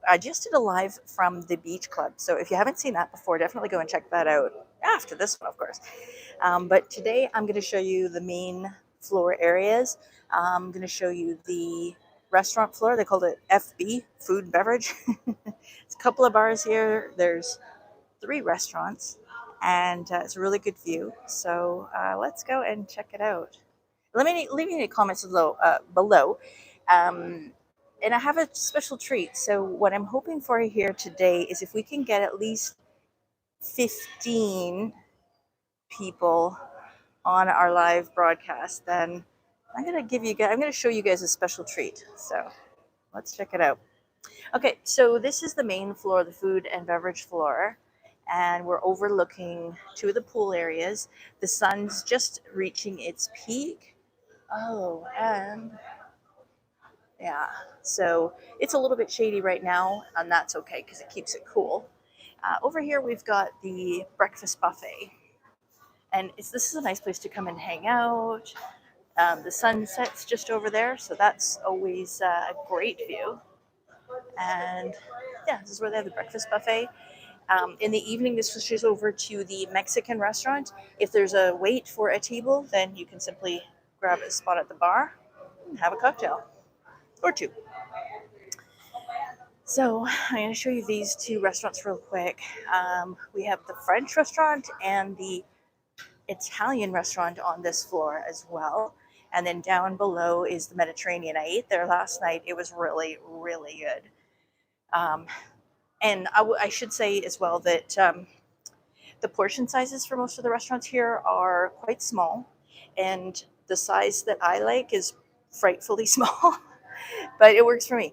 I just did a live from the beach club. So if you haven't seen that before, definitely go and check that out after this one, of course. But today I'm going to show you the main floor areas. I'm going to show you the restaurant floor. They called it FB, food and beverage. It's a couple of bars here. There's 3 restaurants, and it's a really good view. So let's go and check it out. Leave me any comments below. And I have a special treat. So what I'm hoping for here today is if we can get at least 15 people on our live broadcast, then I'm going to show you guys a special treat. So let's check it out. Okay, so this is the main floor, the food and beverage floor, and we're overlooking 2 of the pool areas. The sun's just reaching its peak. Oh, and yeah, so it's a little bit shady right now, and that's okay because it keeps it cool. Over here, we've got the breakfast buffet, and this is a nice place to come and hang out. The sun sets just over there, so that's always a great view. And yeah, this is where they have the breakfast buffet. In the evening, this switches over to the Mexican restaurant. If there's a wait for a table, then you can simply grab a spot at the bar and have a cocktail or 2. So I'm going to show you these 2 restaurants real quick. We have the French restaurant and the Italian restaurant on this floor as well. And then down below is the Mediterranean. I ate there last night. It was really, really good. And I should say as well that the portion sizes for most of the restaurants here are quite small. And the size that I like is frightfully small, but it works for me.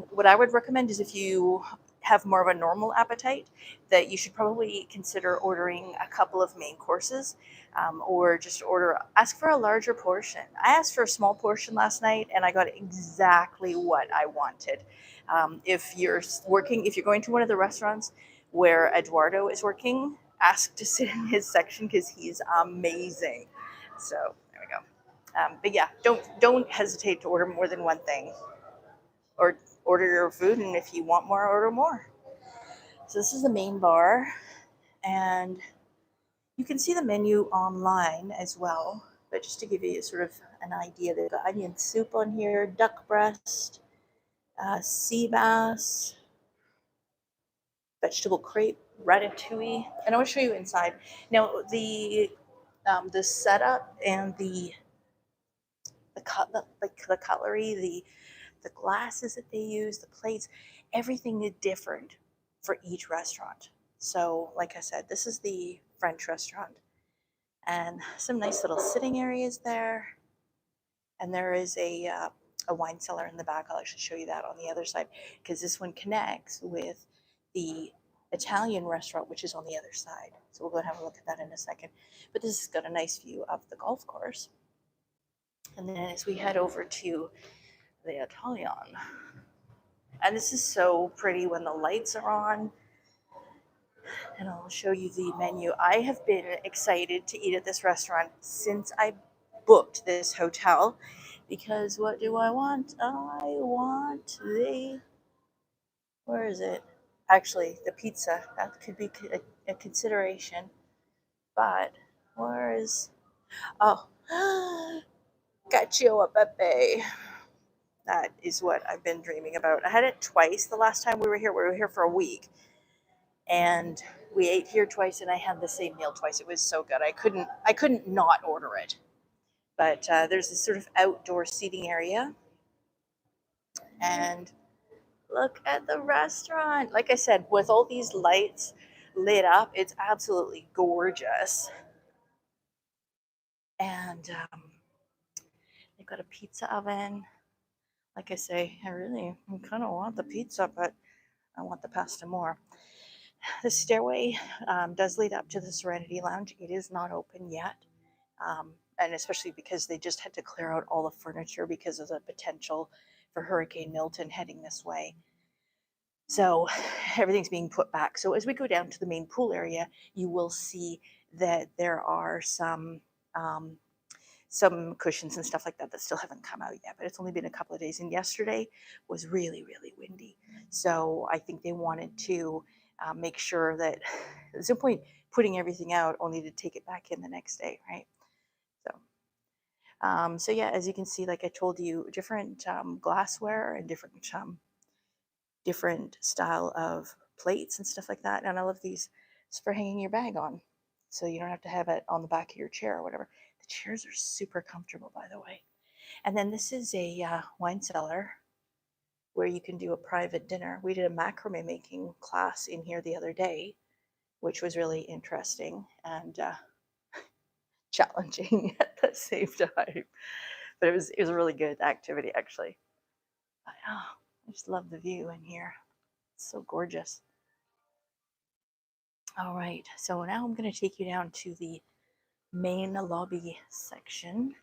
What I would recommend is if you have more of a normal appetite, that you should probably consider ordering a couple of main courses, or just ask for a larger portion. I asked for a small portion last night and I got exactly what I wanted. If you're going to one of the restaurants where Eduardo is working, ask to sit in his section because he's amazing. So there we go. But yeah, don't hesitate to order more than one thing, or order your food, and if you want more, order more. So this is the main bar, and you can see the menu online as well. But just to give you sort of an idea, they've got onion soup on here, duck breast, sea bass, vegetable crepe, ratatouille, and I want to show you inside. Now the setup and the cutlery, the glasses that they use, the plates, everything is different for each restaurant. So like I said, this is the French restaurant, and some nice little sitting areas there. And there is a wine cellar in the back. I'll actually show you that on the other side, because this one connects with the Italian restaurant, which is on the other side. So we'll go and have a look at that in a second. But this has got a nice view of the golf course. And then as we head over to the Italian, and this is so pretty when the lights are on, and I'll show you the menu. I have been excited to eat at this restaurant since I booked this hotel, because what do I want? I want where is it? Actually, the pizza. That could be a consideration. But cacio e pepe. That is what I've been dreaming about. I had it twice the last time we were here. We were here for a week, and we ate here twice, and I had the same meal twice. It was so good. I couldn't not order it. But there's this sort of outdoor seating area, and look at the restaurant. Like I said, with all these lights lit up, it's absolutely gorgeous. And they've got a pizza oven. Like I say, I kind of want the pizza, but I want the pasta more. The stairway does lead up to the Serenity Lounge. It is not open yet, and especially because they just had to clear out all the furniture because of the potential for Hurricane Milton heading this way. So everything's being put back. So as we go down to the main pool area, you will see that there are some some cushions and stuff like that that still haven't come out yet, but it's only been a couple of days. And yesterday was really, really windy. So I think they wanted to make sure that there's no point putting everything out only to take it back in the next day, right? So yeah, as you can see, like I told you, different glassware and different style of plates and stuff like that. And I love these. It's for hanging your bag on, so you don't have to have it on the back of your chair or whatever. The chairs are super comfortable, by the way. And then this is a wine cellar where you can do a private dinner. We did a macrame making class in here the other day, which was really interesting and challenging at the same time. But it was a really good activity, actually. But, oh, I just love the view in here. It's so gorgeous. All right, so now I'm going to take you down to the main lobby section.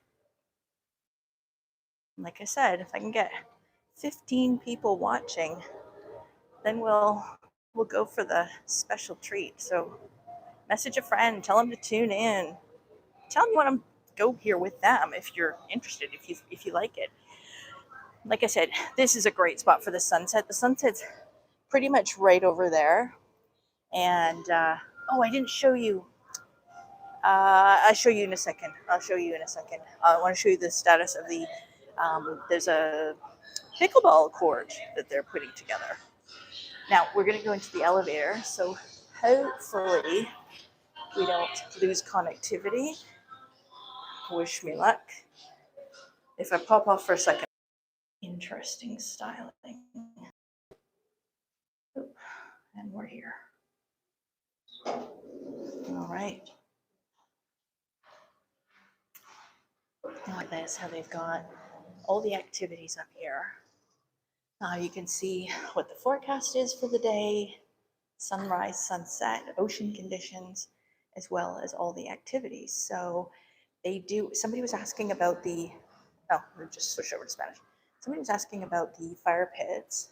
Like I said, if I can get 15 people watching, then we'll go for the special treat. So message a friend, tell them to tune in. Tell them you want to go here with them if you're interested, if you like it. Like I said, this is a great spot for the sunset. The sunset's pretty much right over there. And oh, I didn't show you. I'll show you in a second. I want to show you the status of the. There's a pickleball court that they're putting together. Now we're going to go into the elevator, so hopefully we don't lose connectivity. Wish me luck. If I pop off for a second. Interesting styling. And we're here. All right. Like this, how they've got all the activities up here. Now you can see what the forecast is for the day, sunrise, sunset, ocean conditions, as well as all the activities. So they do, somebody was asking about the, oh, we'll just switch over to Spanish. Somebody was asking about the fire pits.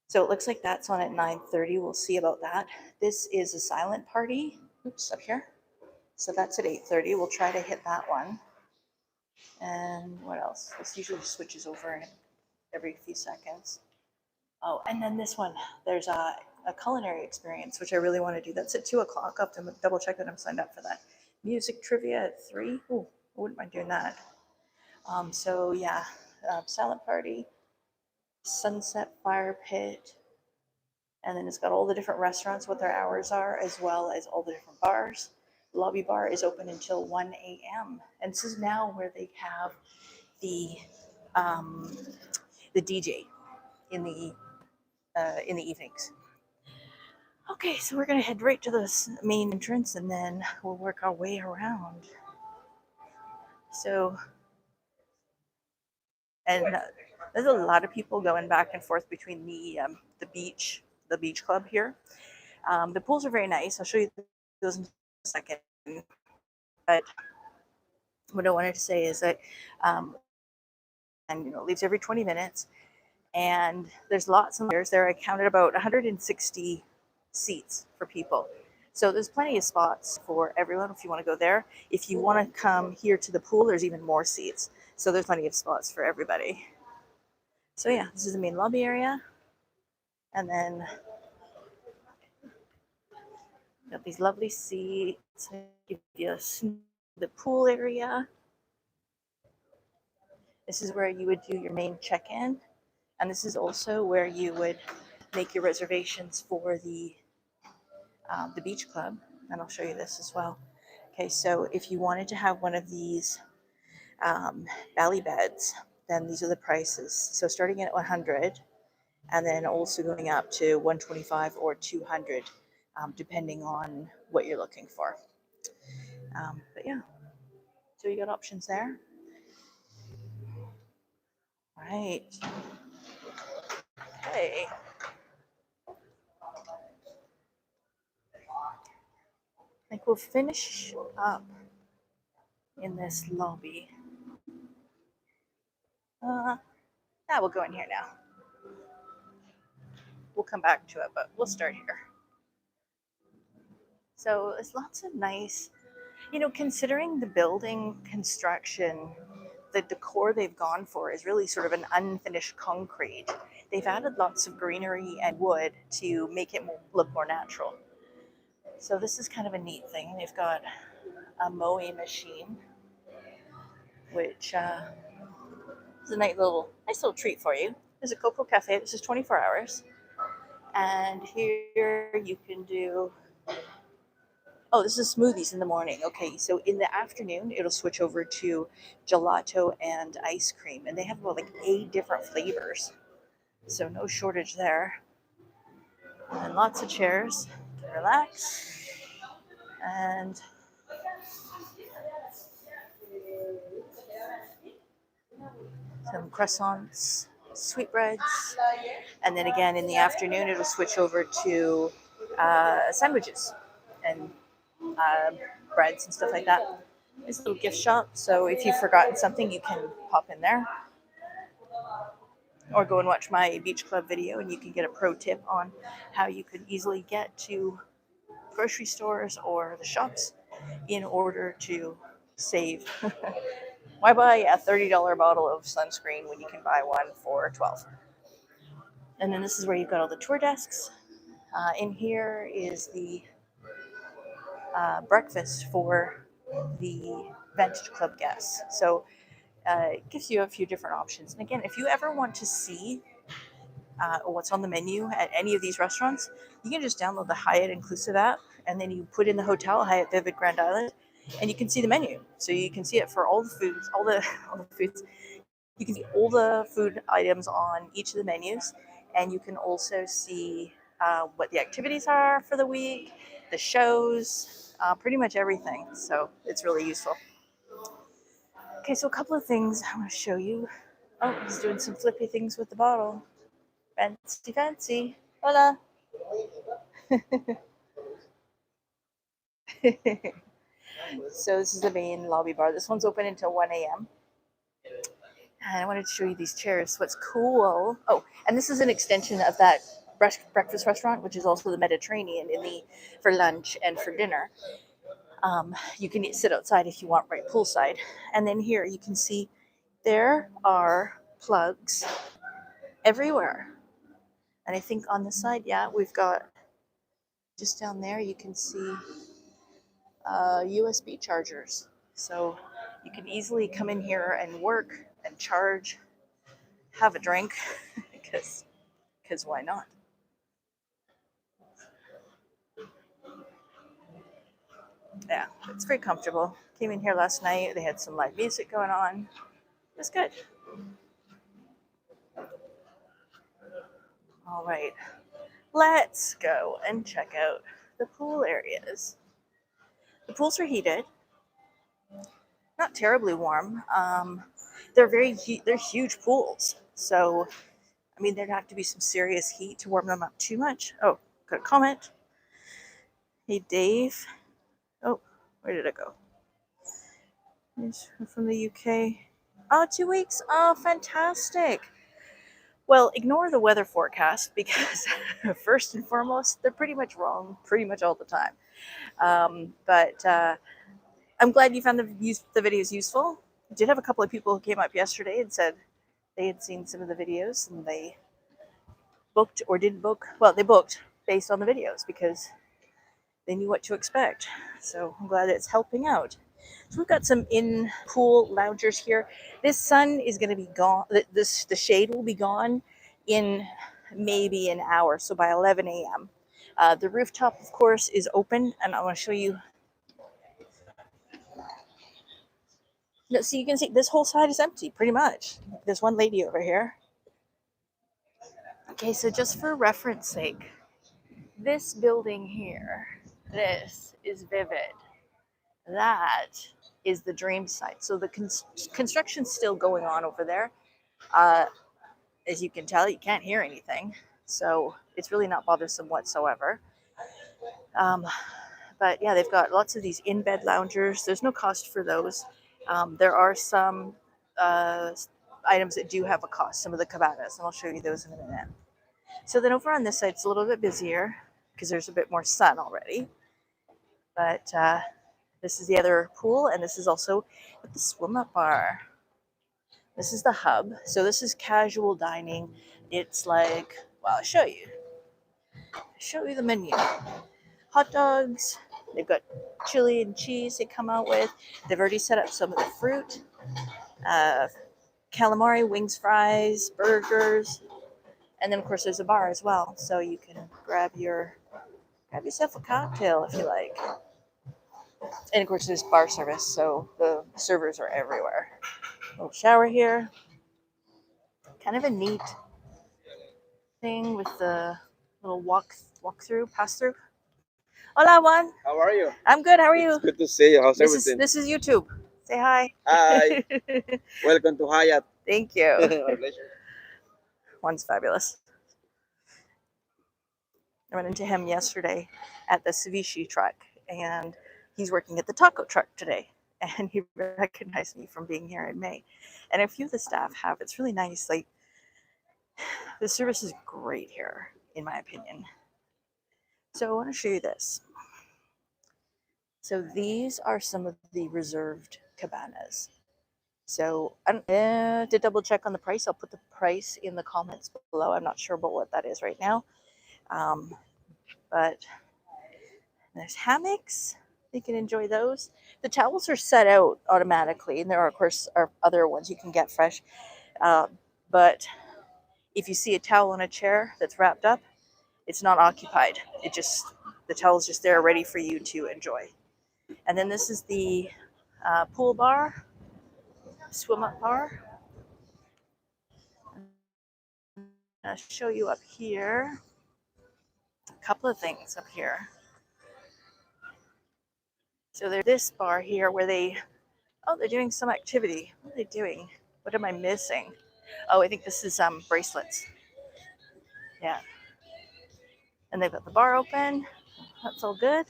So it looks like that's on at 9:30. We'll see about that. This is a silent party. Oops, up here. So that's at 8:30. We'll try to hit that one. And what else? This usually switches over every few seconds. Oh, and then this one. There's a culinary experience, which I really want to do. That's at 2 o'clock. I'll have to double check that I'm signed up for that. Music trivia at 3. Ooh, I wouldn't mind doing that. So yeah, silent party, sunset fire pit, and then it's got all the different restaurants, what their hours are, as well as all the different bars. The lobby bar is open until 1 a.m. And this is now where they have the DJ in the evenings. Okay, so we're gonna head right to this main entrance, and then we'll work our way around. So, and there's a lot of people going back and forth between the beach club here. The pools are very nice. I'll show you those in a second. But what I wanted to say is that, and it leaves every 20 minutes, and there's lots of chairs there. I counted about 160 seats for people. So there's plenty of spots for everyone if you want to go there. If you want to come here to the pool, there's even more seats. So there's plenty of spots for everybody. So yeah, this is the main lobby area. And then got these lovely seats. Give you the pool area. This is where you would do your main check-in. And this is also where you would make your reservations for the beach club. And I'll show you this as well. Okay, so if you wanted to have one of these valley beds, then these are the prices. So starting at 100, and then also going up to 125 or 200, depending on what you're looking for. But yeah, so you got options there. Right. Okay. I think we'll finish up in this lobby. Yeah, we'll go in here now. We'll come back to it, but we'll start here. So there's lots of nice You know, considering the building construction, the decor they've gone for is really sort of an unfinished concrete. They've added lots of greenery and wood to make it look more natural. So this is kind of a neat thing. They've got a mowing machine, which is a nice little treat for you. There's a Coco Cafe. This is 24 hours. And here you can do, oh, this is smoothies in the morning. Okay, so in the afternoon, it'll switch over to gelato and ice cream. And they have about like 8 different flavors. So no shortage there. And lots of chairs to relax. And some croissants, sweetbreads, and then again in the afternoon it'll switch over to sandwiches and breads and stuff like that. It's a little gift shop, so if you've forgotten something, you can pop in there or go and watch my beach club video, and you can get a pro tip on how you could easily get to grocery stores or the shops in order to save. Why buy a $30 bottle of sunscreen when you can buy one for $12? And then this is where you've got all the tour desks. In here is the breakfast for the Vantage Club guests. So it gives you a few different options. And again, if you ever want to see what's on the menu at any of these restaurants, you can just download the Hyatt Inclusive app, and then you put in the hotel, Hyatt Vivid Grand Island, and you can see the menu. So you can see it for all the foods, all the foods. You can see all the food items on each of the menus, and you can also see what the activities are for the week, the shows, pretty much everything. So it's really useful. Okay, so a couple of things I want to show you. Oh, he's doing some flippy things with the bottle. Fancy, fancy. Hola. So this is the main lobby bar. This one's open until 1 a.m. And I wanted to show you these chairs. What's cool. Oh, and this is an extension of that breakfast restaurant, which is also the Mediterranean for lunch and for dinner. You can sit outside if you want, right poolside. And then here you can see there are plugs everywhere. And I think on the side, yeah, we've got just down there, you can see USB chargers. So you can easily come in here and work and charge, have a drink, because why not? Yeah, it's very comfortable. Came in here last night. They had some live music going on. It was good. All right, let's go and check out the pool areas. The pools are heated, not terribly warm. They're huge pools. So, I mean, there'd have to be some serious heat to warm them up too much. Oh, got a comment. Hey, Dave. Oh, where did it go? He's from the UK. Oh, 2 weeks. Oh, fantastic. Well, ignore the weather forecast because first and foremost, they're pretty much wrong pretty much all the time. But I'm glad you found the videos useful. I did have a couple of people who came up yesterday and said they had seen some of the videos and they booked or didn't book. Well, they booked based on the videos because they knew what to expect. So I'm glad it's helping out. So we've got some in-pool loungers here. This sun is going to be gone. The shade will be gone in maybe an hour, so by 11 a.m. The rooftop, of course, is open, and I want to show you. No, so you can see this whole side is empty, pretty much. There's one lady over here. Okay, so just for reference sake, this building here, this is Vivid. That is the Dream site. So the construction's still going on over there. As you can tell, you can't hear anything. So it's really not bothersome whatsoever. But yeah, they've got lots of these in-bed loungers. There's no cost for those. There are some items that do have a cost, some of the cabanas, and I'll show you those in a minute. So then over on this side, it's a little bit busier because there's a bit more sun already. But This is the other pool, and this is also the swim-up bar. This is the hub. So this is casual dining. It's like, well, I'll show you. Show you the menu. Hot dogs. They've got chili and cheese they come out with. They've already set up some of the fruit. Calamari, wings, fries, burgers. And then, of course, there's a bar as well. So you can grab yourself a cocktail if you like. And, of course, there's bar service. So the servers are everywhere. Little shower here. Kind of a neat thing with the little pass through. Hola, Juan. How are you? I'm good. How are you? It's good to see you. How's everything? This is YouTube. Say hi. Hi. Welcome to Hyatt. Thank you. Our pleasure. Juan's fabulous. I went into him yesterday at the ceviche truck, and he's working at the taco truck today. And he recognized me from being here in May. And a few of the staff have. It's really nice. Like, the service is great here, in my opinion. So I want to show you this. So these are some of the reserved cabanas. So to double check on the price, I'll put the price in the comments below. I'm not sure about what that is right now. But there's hammocks. You can enjoy those. The towels are set out automatically, and there are, of course, other ones you can get fresh. But if you see a towel on a chair that's wrapped up, it's not occupied. The towel's just there ready for you to enjoy. And then this is the pool bar, swim-up bar. I'll show you up here. A couple of things up here. So there's this bar here where they're doing some activity. What are they doing? What am I missing? Oh, I think this is bracelets. Yeah. And they've got the bar open. That's all good.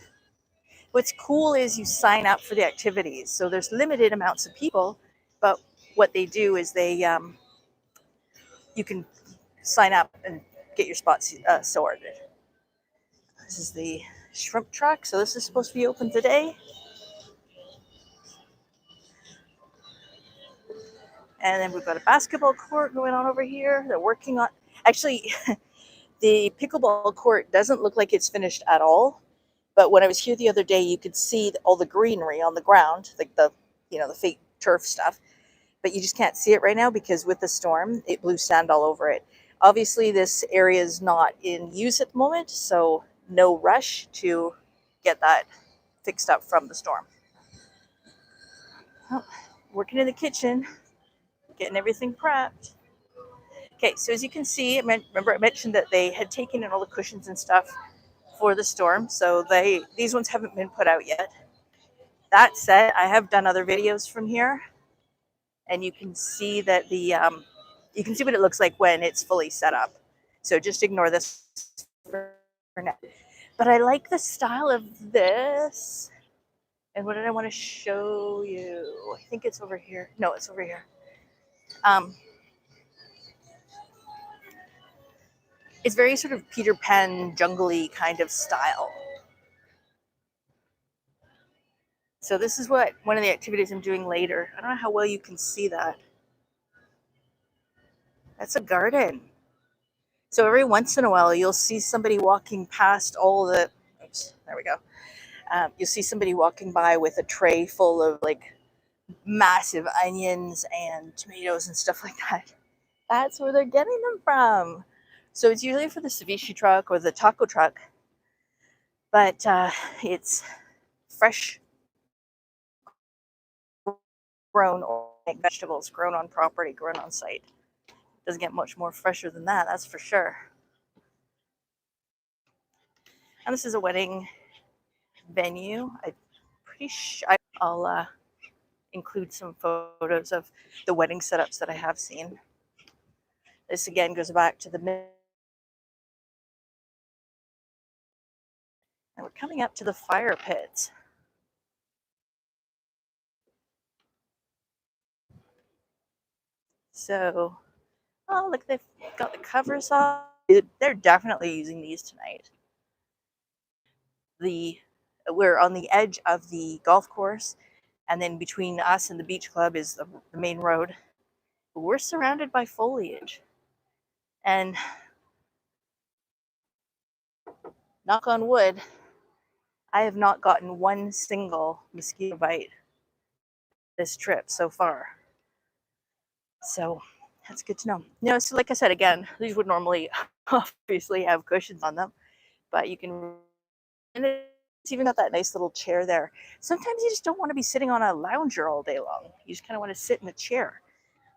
What's cool is you sign up for the activities. So there's limited amounts of people, but what they do is you can sign up and get your spots sorted. This is the shrimp truck. So this is supposed to be open today. And then we've got a basketball court going on over here. They're working on, actually, the pickleball court doesn't look like it's finished at all. But when I was here the other day, you could see all the greenery on the ground, like the fake turf stuff. But you just can't see it right now because with the storm, it blew sand all over it. Obviously, this area is not in use at the moment, so no rush to get that fixed up from the storm. Oh, working in the kitchen, getting everything prepped. Okay, so as you can see, remember I mentioned that they had taken in all the cushions and stuff for the storm, so these ones haven't been put out yet. That said, I have done other videos from here, and you can see that you can see what it looks like when it's fully set up. So just ignore this for now. But I like the style of this. And what did I want to show you? I think it's over here. No, it's over here. It's very sort of Peter Pan, jungle-y kind of style. So this is one of the activities I'm doing later. I don't know how well you can see that. That's a garden. So every once in a while, you'll see somebody walking past oops, there we go. You'll see somebody walking by with a tray full of like massive onions and tomatoes and stuff like that. That's where they're getting them from. So it's usually for the ceviche truck or the taco truck, but it's fresh grown organic vegetables, grown on property, grown on site. Doesn't get much more fresher than that, that's for sure. And this is a wedding venue. I'm pretty sure I'll include some photos of the wedding setups that I have seen. This again goes back to the and we're coming up to the fire pits. So, oh, look, they've got the covers off. They're definitely using these tonight. we're on the edge of the golf course, and then between us and the beach club is the main road. But we're surrounded by foliage, and knock on wood, I have not gotten one single mosquito bite this trip so far. So that's good to know. So like I said, again, these would normally obviously have cushions on them, but you can, and it's even got that nice little chair there. Sometimes you just don't want to be sitting on a lounger all day long. You just kind of want to sit in a chair.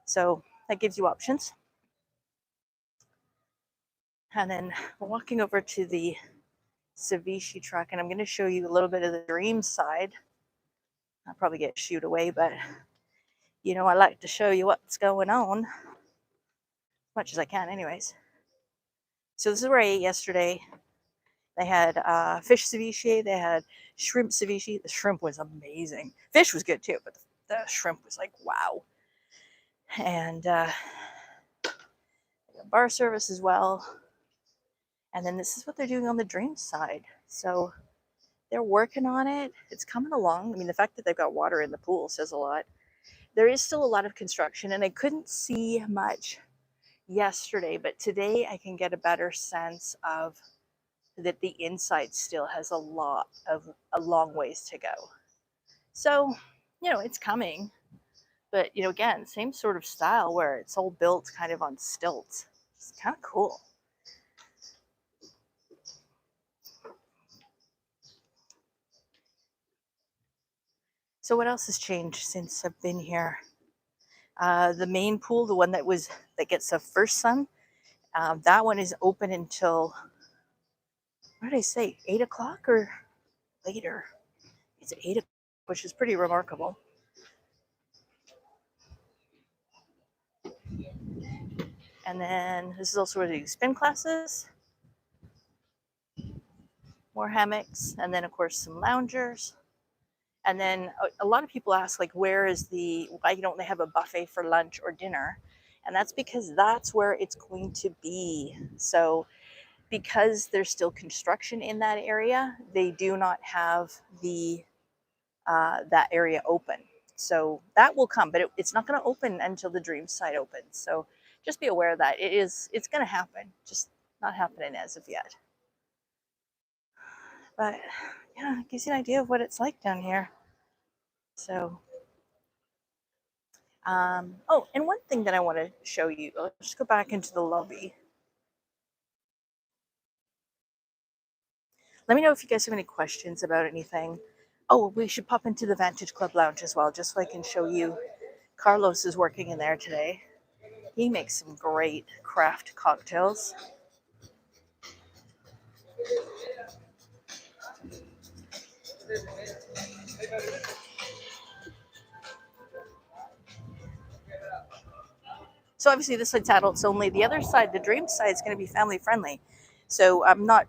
So that gives you options. And then we're walking over to the ceviche truck, and I'm going to show you a little bit of the dream side. I'll probably get shooed away, but I like to show you what's going on as much as I can anyways. So this is where I ate yesterday. They had fish ceviche, they had shrimp ceviche. The shrimp was amazing. Fish was good too, but the shrimp was like, wow. And bar service as well. And then this is what they're doing on the dream side. So they're working on it. It's coming along. I mean, the fact that they've got water in the pool says a lot. There is still a lot of construction, and I couldn't see much yesterday, but today I can get a better sense of that the inside still has a long ways to go. So, it's coming, but again, same sort of style where it's all built kind of on stilts. It's kind of cool. So what else has changed since I've been here? The main pool, the one that gets the first sun, that one is open until, what did I say, 8 o'clock or later? It's 8 o'clock, which is pretty remarkable. And then this is also where they do spin classes, more hammocks, and then of course some loungers. And then a lot of people ask, like, why don't they have a buffet for lunch or dinner? And that's because that's where it's going to be. So because there's still construction in that area, they do not have that area open. So that will come, but it's not going to open until the dream side opens. So just be aware of that. It's going to happen, just not happening as of yet. But yeah, it gives you an idea of what it's like down here. So, oh, and one thing that I want to show you, let's just go back into the lobby. Let me know if you guys have any questions about anything. Oh, we should pop into the Vantage Club Lounge as well, just so I can show you. Carlos is working in there today. He makes some great craft cocktails. So obviously this side's adults only. The other side, the dream side, is going to be family friendly. So I'm not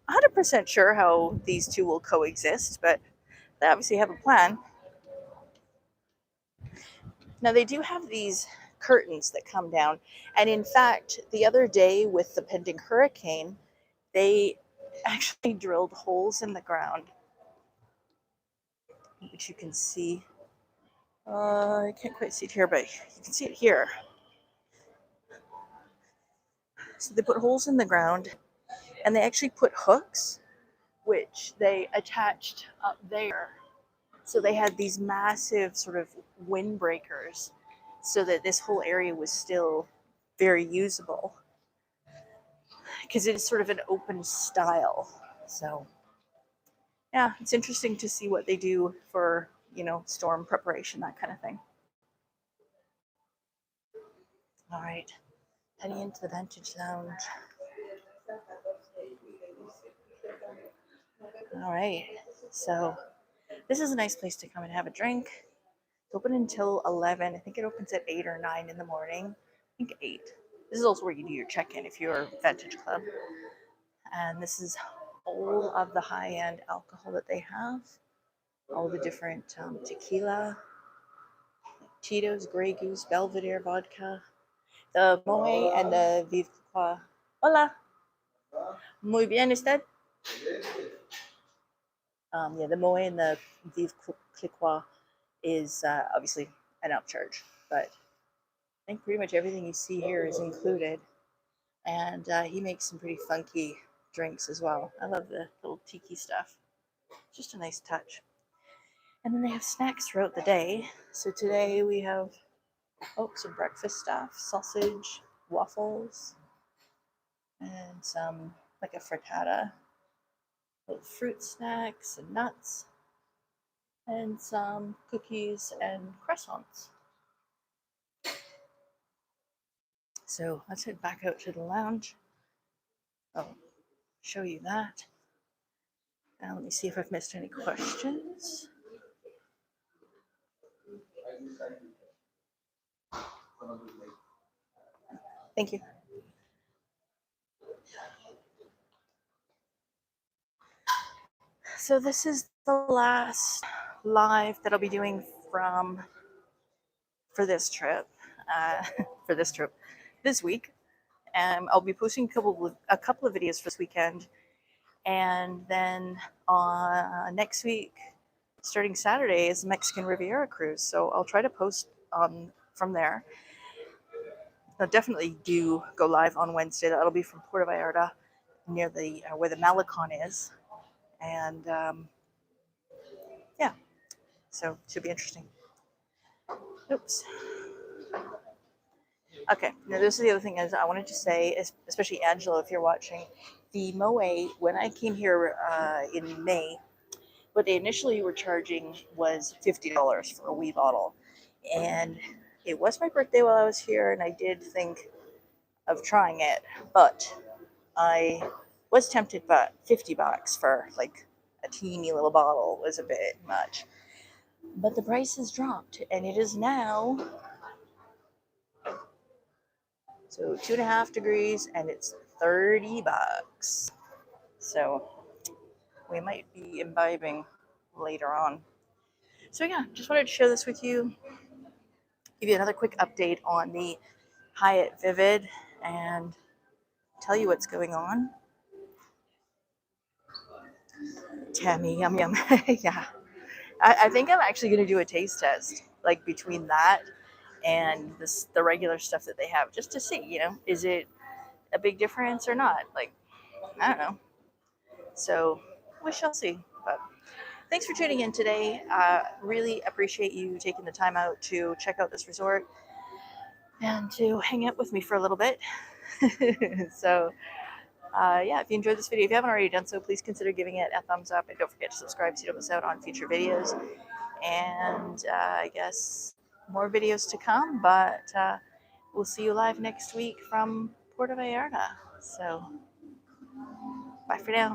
100% sure how these two will coexist, but they obviously have a plan. Now they do have these curtains that come down. And in fact, the other day with the pending hurricane, they actually drilled holes in the ground, which you can see. I can't quite see it here, but you can see it here. So they put holes in the ground, and they actually put hooks, which they attached up there. So they had these massive sort of windbreakers so that this whole area was still very usable, because it is sort of an open style. So yeah, it's interesting to see what they do for, storm preparation, that kind of thing. All right, heading into the Vantage Lounge. All right, so this is a nice place to come and have a drink. It's open until 11. I think it opens at 8 or 9 in the morning. I think 8. This is also where you do your check-in if you're Vantage Club. And this is all of the high-end alcohol that they have. All the different tequila, Tito's, Grey Goose, Belvedere vodka, the Moe and the Yeah, the moe and the 𝖵𝖾ki𝖺 is obviously an upcharge, but I think pretty much everything you see here is included. And he makes some pretty funky drinks as well. I love the little tiki stuff. Just a nice touch. And then they have snacks throughout the day. So today we have some breakfast stuff, sausage, waffles, and some like a frittata, little fruit snacks and nuts, and some cookies and croissants. So let's head back out to the lounge. I'll show you that. Now let me see if I've missed any questions. Thank you. So this is the last live that I'll be doing for this trip. This week. I'll be posting a couple of videos for this weekend, and then next week, starting Saturday, is the Mexican Riviera cruise. So I'll try to post from there. I'll definitely do go live on Wednesday. That'll be from Puerto Vallarta, near the where the Malecon is, and yeah, so it should be interesting. Oops. Okay, now this is the other thing is I wanted to say, especially Angela, if you're watching, the moe, when I came here in May, what they initially were charging was $50 for a wee bottle. And it was my birthday while I was here, and I did think of trying it, but I was tempted, but $50 for like a teeny little bottle was a bit much. But the price has dropped, and it is now... So 2.5 degrees, and it's $30. So we might be imbibing later on. So yeah, just wanted to share this with you. Give you another quick update on the Hyatt Vivid and tell you what's going on. Tammy, yum yum. Yeah. I think I'm actually going to do a taste test, like between that and the regular stuff that they have, just to see, is it a big difference or not? Like, I don't know. So we shall see. But thanks for tuning in today. Really appreciate you taking the time out to check out this resort and to hang out with me for a little bit. So yeah, if you enjoyed this video, if you haven't already done so, please consider giving it a thumbs up, and don't forget to subscribe so you don't miss out on future videos. And I guess more videos to come, but we'll see you live next week from Puerto Vallarta. So bye for now.